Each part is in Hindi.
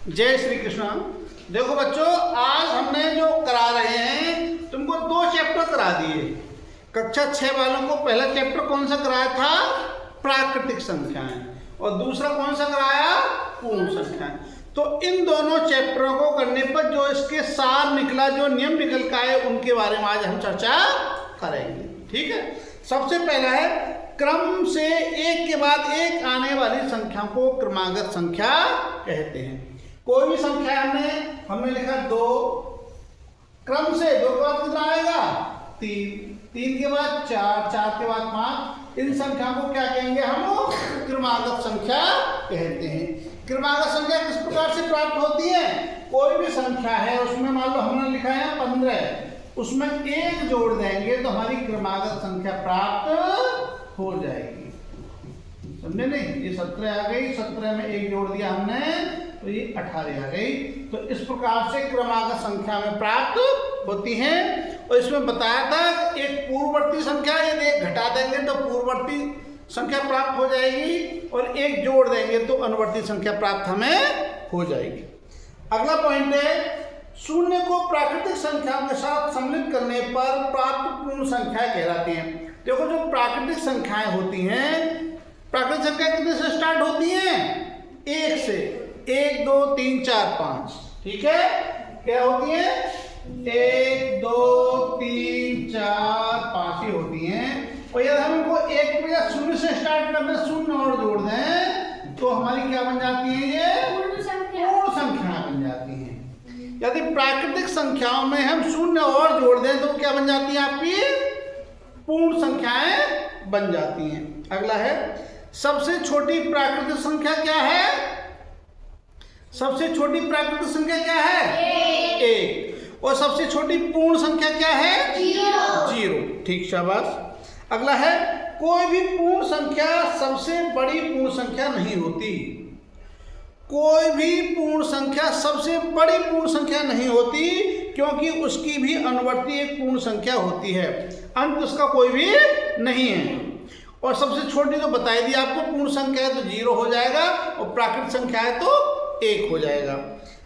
जय श्री कृष्ण। देखो बच्चों, आज हमने जो करा रहे हैं तुमको 2 चैप्टर करा दिए। कक्षा 6 वालों को पहला चैप्टर कौन सा कराया था? प्राकृतिक संख्याएं। और दूसरा कौन सा कराया? पूर्ण संख्याएं। तो इन दोनों चैप्टरों को करने पर जो इसके सार निकला, जो नियम निकल का है, उनके बारे में आज हम चर्चा करेंगे। ठीक है। सबसे पहला है क्रम से एक के बाद एक आने वाली संख्या को क्रमागत संख्या कहते हैं। कोई भी संख्या हमने लिखा 2, क्रम से 2 के बाद कितना आएगा? 3, 3 के बाद 4, 4 के बाद 5। इन संख्या को क्या कहेंगे? हम क्रमागत संख्या कहते हैं। क्रमागत संख्या किस प्रकार से प्राप्त होती है? कोई भी संख्या है, उसमें मान लो हमने लिखा है 15, उसमें 1 जोड़ देंगे तो हमारी क्रमागत संख्या प्राप्त हो जाएगी। समझे नहीं? ये 17 आ गई, 17 में 1 जोड़ दिया हमने तो ये 18 आ गई। तो इस प्रकार से क्रमागत संख्या में प्राप्त होती हैं। और इसमें बताया था एक पूर्ववर्ती संख्या यदि 1 घटा देंगे तो पूर्ववर्ती संख्या प्राप्त हो जाएगी, और 1 जोड़ देंगे तो अनुवर्ती संख्या प्राप्त हमें हो जाएगी। अगला पॉइंट है, शून्य को प्राकृतिक संख्याओं के साथ सम्मिलित करने पर प्राप्त पूर्ण संख्या कहलाती हैं। देखो, जो प्राकृतिक संख्याएं होती हैं, प्राकृतिक संख्या कितने से स्टार्ट होती हैं? 1 से। 1 2 3 4 5। ठीक है। क्या होती है? 1 2 3 4 5 ही होती हैं। और यदि हम इनको 1 पे या 0 से स्टार्ट कर दें, 0 और जोड़ दें तो हमारी क्या बन जाती है? ये पूर्ण संख्या बन जाती है। यदि प्राकृतिक संख्याओं में हम 0 और जोड़ दें तो क्या बन जाती है? आपकी पूर्ण संख्याएं बन जाती हैं। अगला है, सबसे छोटी प्राकृतिक संख्या क्या है? सबसे छोटी प्राकृतिक संख्या क्या है? 1। और सबसे छोटी पूर्ण संख्या क्या है? 0। ठीक, शाबाश। अगला है, कोई भी पूर्ण संख्या सबसे बड़ी पूर्ण संख्या नहीं होती। कोई भी पूर्ण संख्या सबसे बड़ी पूर्ण संख्या नहीं होती, क्योंकि उसकी भी अनुवर्ती एक पूर्ण संख्या होती है। अंत उसका कोई भी नहीं है। और सबसे छोटी तो बता दी आपको, पूर्ण संख्या है तो 0 हो जाएगा, और प्राकृतिक संख्या है तो 1 हो जाएगा।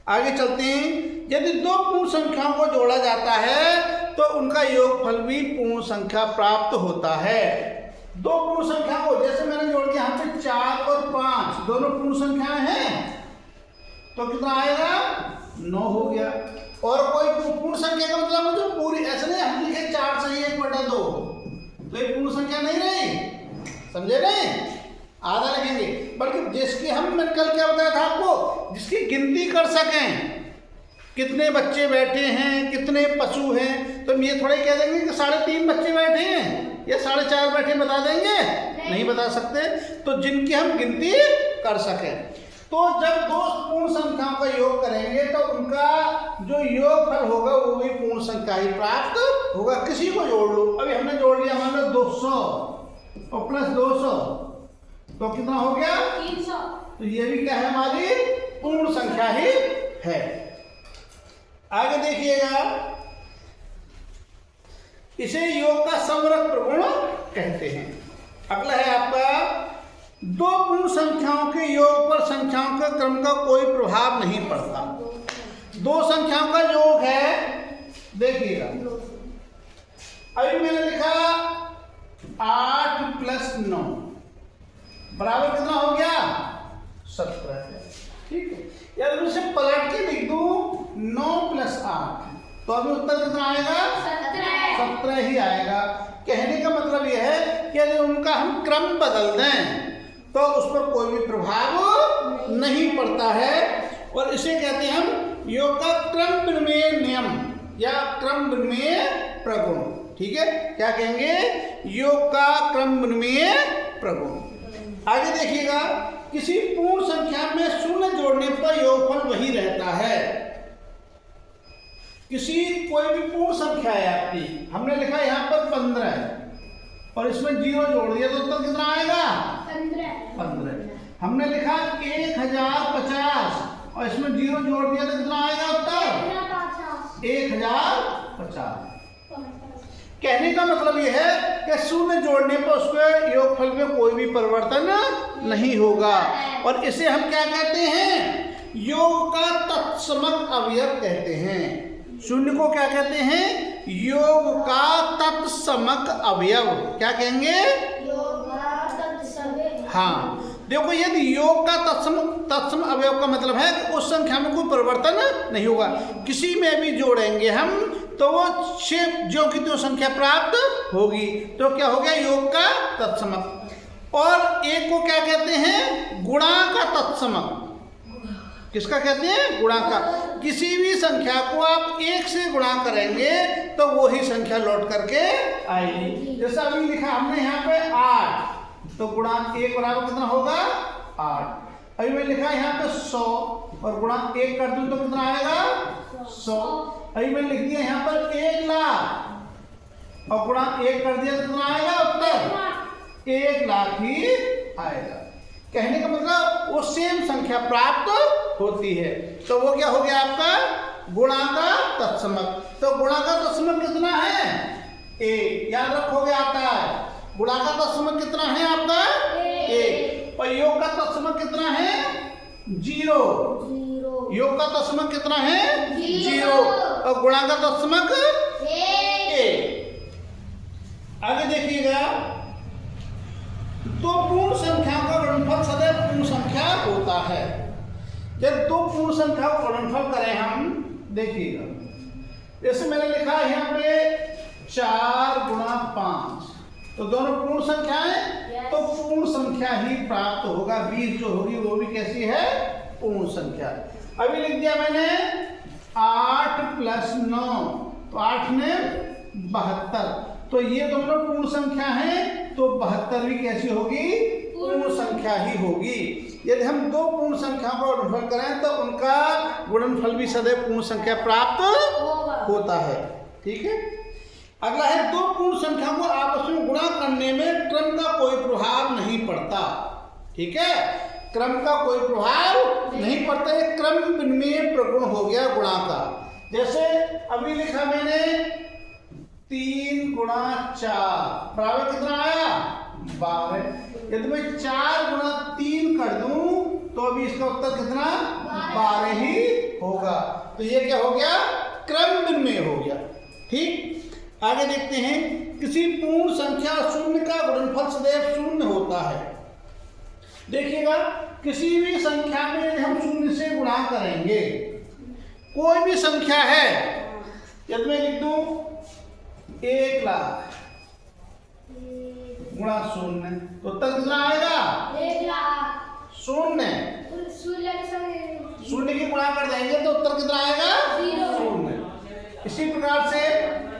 आगे चलते हैं। यदि 2 पूर्ण संख्याओं को जोड़ा जाता है तो उनका योगफल भी पूर्ण संख्या प्राप्त होता है। 2 पूर्ण संख्या को, जैसे मैंने जोड़ दिया यहाँ पे 4 और 5, दोनों पूर्ण संख्याएं हैं, तो कितना आएगा? 9 हो गया। और कोई पूर्ण संख्या का मतलब जो पूरी, ऐसे नहीं हम लिखे 4 से 1/2, तो ये पूर्ण संख्या नहीं रही। समझे नहीं? आधा लिखेंगे, बल्कि जिसकी मैंने कल क्या बताया था आपको, जिसकी गिनती कर सकें, कितने बच्चे बैठे हैं, कितने पशु हैं, तो हम ये थोड़ा कह देंगे कि 3.5 बच्चे बैठे हैं या 4.5 बैठे, बता देंगे? नहीं बता सकते। तो जिनकी हम गिनती कर सकें, तो जब 2 पूर्ण संख्याओं का योग करेंगे तो उनका जो योगफल होगा वो भी पूर्ण संख्या ही प्राप्त होगा। किसी को जोड़ लो, अभी हमने जोड़ लिया मान लो 200 और प्लस 200, तो कितना हो गया? 300। तो ये भी क्या है? हमारी पूर्ण संख्या ही है। आगे देखिएगा, इसे योग का समवर्ग प्रगुण कहते हैं। अगला है आपका, 2 पूर्ण संख्याओं के योग पर संख्याओं के क्रम का कोई प्रभाव नहीं पड़ता। 2 संख्याओं का योग है, देखिएगा, अभी मैंने लिखा 8 प्लस 9 बराबर कितना हो गया? 17। ठीक है। यदि मैं इसे पलट के लिख दूं 9 प्लस 8, तो अभी उत्तर कितना आएगा? 17 ही आएगा। कहने का मतलब यह है कि यदि उनका हम क्रम बदल दें तो उस पर कोई भी प्रभाव नहीं पड़ता है। और इसे कहते हैं हम योग का क्रम विनिमेय नियम या क्रम विनिमेय प्रगुण। ठीक है। क्या कहेंगे? योग का क्रम विनिमेय प्रगुण। आगे देखिएगा, किसी पूर्ण संख्या में 0 जोड़ने पर योगफल वही रहता है। कोई भी पूर्ण संख्या है आपकी, हमने लिखा यहाँ पर 15 है और इसमें 0 जोड़ दिया तो उत्तर कितना आएगा? 15। हमने लिखा 1050 और इसमें 0 जोड़ दिया तो कितना आएगा उत्तर? 1050। कहने का मतलब यह है कि 0 जोड़ने पर उसके योगफल में कोई भी परिवर्तन नहीं होगा। और इसे हम क्या कहते हैं? योग का तत्समक अवयव कहते हैं। शून्य को क्या कहते हैं? योग का तत्समक अवयव। क्या कहेंगे? हाँ, देखो यदि योग का तत्सम अवयव का मतलब है कि उस संख्या में कोई परिवर्तन नहीं होगा, किसी में भी जोड़ेंगे हम तो वो जो की त्यों संख्या प्राप्त होगी। तो क्या हो गया? योग का तत्समक। और एक को क्या कहते हैं? गुणा का तत्समक। किसका कहते हैं? गुणा का। किसी भी संख्या को आप एक से गुणा करेंगे तो वो ही संख्या लौट करके आएगी। जैसा अभी लिखा हमने यहाँ पे 8, तो गुणा 1 बराबर कितना होगा? 8। अभी मैं लिखा यहाँ पे 100 और गुणा 1 कर दूं तो कितना आएगा? 100। अभी मैं लिख दिया यहाँ पर 1 लाख और गुणा 1 कर दिया तो कितना आएगा? उत्तर 1 लाख ही आएगा। कहने का मतलब वो सेम संख्या प्राप्त होती है। तो वो क्या हो गया आपका? गुणा का तत्समक। तो गुणा का तत्समक कितना है? 1। याद रखोगे आता है। गुणा का तत्समक कितना है आपका? 1। और योग का तत्समक कितना है? 0। योग का तत्समक कितना है? 0। और गुणा का तत्समक 1। आगे देखिएगा, दो पूर्ण संख्या का गुणनफल सदैव पूर्ण संख्या होता है। जब दो पूर्ण संख्या का गुणनफल करें हम, देखिएगा जैसे मैंने लिखा है यहाँ पे 4 गुणा 5, तो दोनों पूर्ण संख्या है तो पूर्ण संख्या ही प्राप्त होगा। 20 जो होगी वो भी कैसी है? पूर्ण संख्या। अभी लिख दिया मैंने 8 + 9, तो 8 में 72, तो ये दोनों पूर्ण संख्या है तो 72 भी कैसी होगी? पूर्ण संख्या ही होगी। यदि हम दो पूर्ण संख्या का गुणनफल करें तो उनका गुणनफल भी सदैव पूर्ण संख्या प्राप्त होता है। ठीक है। अगला है, दो पूर्ण संख्या को आपस में गुणा करने में क्रम का कोई प्रभाव नहीं पड़ता। ठीक है, क्रम का कोई प्रभाव नहीं पड़ता, है क्रम विनिमय प्रगुण हो गया गुणा का। जैसे अभी लिखा मैंने 3 गुणा 4 बराबर कितना आया? 12। यदि मैं 4 गुणा 3 कर दूं तो अभी इसका उत्तर कितना? 12 ही होगा। तो ये क्या हो गया? क्रम विनिमय हो गया। ठीक, आगे देखते हैं, किसी पूर्ण संख्या शून्य का गुणनफल सदैव शून्य होता है। देखिएगा, किसी भी संख्या में हम शून्य से गुणा करेंगे, कोई भी संख्या है, यदि मैं लिख दूं 1 लाख गुणा 0 तो उत्तर कितना आएगा? 1 लाख। शून्य की गुणा कर देंगे तो उत्तर कितना आएगा? 0। इसी प्रकार से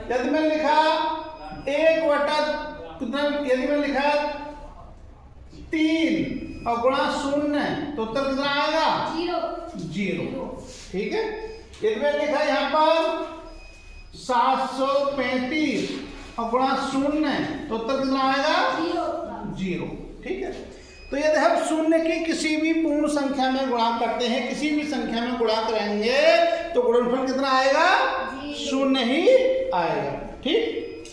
यदि मैंने लिखा 1 बटा कितना, यदि मैंने लिखा 3 और गुणा 0 तो उत्तर कितना आएगा? 0। ठीक है। यदि मैंने लिखा यहाँ पर 735 और गुणा 0 तो उत्तर कितना आएगा? 0। ठीक है। तो यदि हम शून्य की किसी भी पूर्ण संख्या में गुणा करते हैं, किसी भी संख्या में गुणा करेंगे तो गुणनफल कितना आएगा? 0 ही आएगा। ठीक,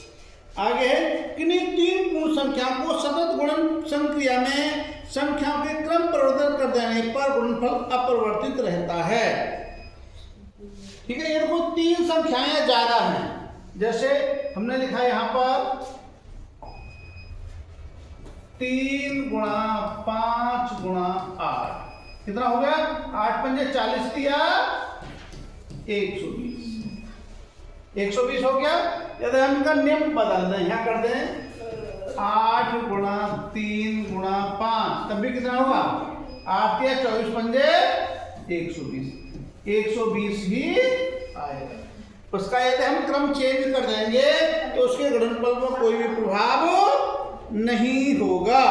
आगे किन्हीं 3 पूर्ण संख्या को सतत गुणन संक्रिया में संख्याओं के क्रम परिवर्तन कर देने पर गुणनफल अपरिवर्तित रहता है। ठीक है। यदि कोई 3 संख्याएं ज्यादा हैं, जैसे हमने लिखा यहाँ पर 3 गुणा 5 गुणा 8 कितना हो गया? 8 पंजे 40 दिया 120। 120 हो गया। यदि हम इनका नियम बदल दें, यहाँ कर दें 8 गुणा 3 गुणा 5, तब भी कितना होगा? 8 या 24 पंजे 120, 120 ही आएगा। उसका यदि हम क्रम चेंज कर देंगे तो उसके गुणनफल में कोई भी प्रभाव नहीं होगा।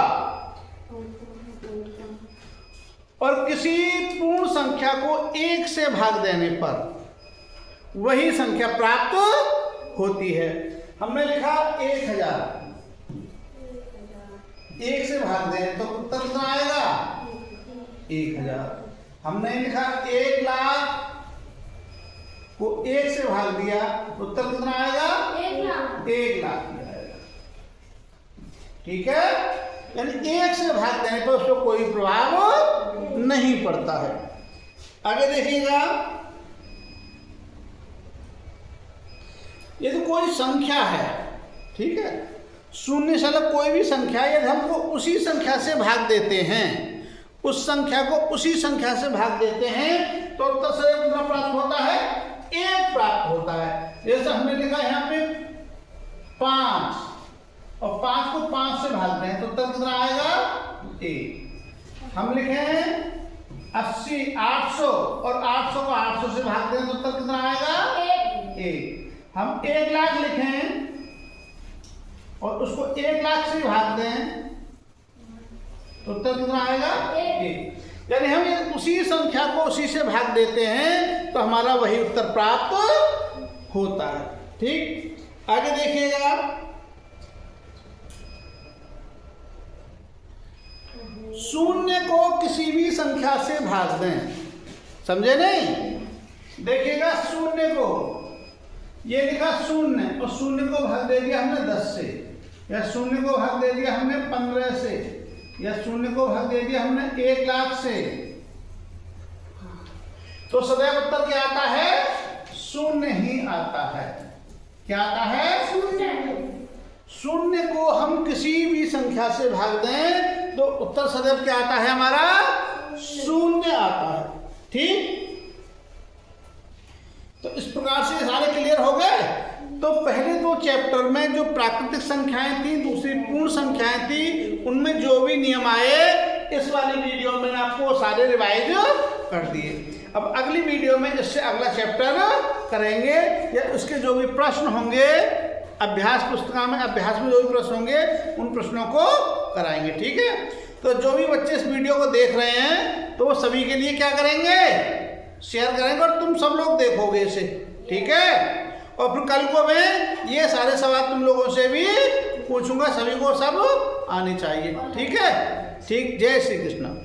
और किसी पूर्ण संख्या को 1 से भाग देने पर वही संख्या प्राप्त होती है। हमने लिखा 1000, 1 से भाग दें तो उत्तर कितना आएगा? 1000। हमने लिखा 1 लाख को 1 से भाग दिया, उत्तर कितना आएगा? 1 लाख आएगा। ठीक है। यानी 1 से भाग देने पर उसको कोई प्रभाव नहीं पड़ता है। आगे देखिएगा, ये तो कोई संख्या है, ठीक है, शून्य से अलग कोई भी संख्या यदि हमको उसी संख्या से भाग देते हैं, उस संख्या को उसी संख्या से भाग देते हैं तो उत्तर सदैव कितना प्राप्त होता है? 1 प्राप्त होता है। जैसे हमने लिखा यहाँ पे 5 और 5 को 5 से भागते हैं तो उत्तर कितना आएगा? 1। हम लिखे हैं 80 800 और 800 को 800 से भागते हैं तो उत्तर कितना आएगा? 1। हम 1 लाख लिखें और उसको 1 लाख से भाग दें तो उत्तर कितना आएगा? 1। यानी हम ये उसी संख्या को उसी से भाग देते हैं तो हमारा वही उत्तर प्राप्त होता है। ठीक, आगे देखिएगा, शून्य को किसी भी संख्या से भाग दें, समझे नहीं? देखिएगा शून्य को, ये लिखा शून्य और शून्य को भाग दे दिया हमने 10 से, या शून्य को भाग दे दिया हमने 15 से, या शून्य को भाग दे दिया हमने 1 लाख से, तो सदैव उत्तर क्या आता है? शून्य ही आता है। क्या आता है? शून्य। शून्य को हम किसी भी संख्या से भाग दें तो उत्तर सदैव क्या आता है? हमारा शून्य आता है। ठीक, तो इस प्रकार से सारे क्लियर हो गए। तो पहले 2 चैप्टर में जो प्राकृतिक संख्याएं थी, दूसरी पूर्ण संख्याएं थी, उनमें जो भी नियम आए इस वाली वीडियो में आपको सारे रिवाइज कर दिए। अब अगली वीडियो में इससे अगला चैप्टर करेंगे, या उसके जो भी प्रश्न होंगे अभ्यास पुस्तिका में, अभ्यास में जो भी प्रश्न होंगे उन प्रश्नों को कराएंगे। ठीक है, तो जो भी बच्चे इस वीडियो को देख रहे हैं तो वो सभी के लिए क्या करेंगे? शेयर करेंगे और तुम सब लोग देखोगे इसे। ठीक है, और फिर कल को मैं ये सारे सवाल तुम लोगों से भी पूछूंगा, सभी को सब आने चाहिए। ठीक है, ठीक, जय श्री कृष्ण।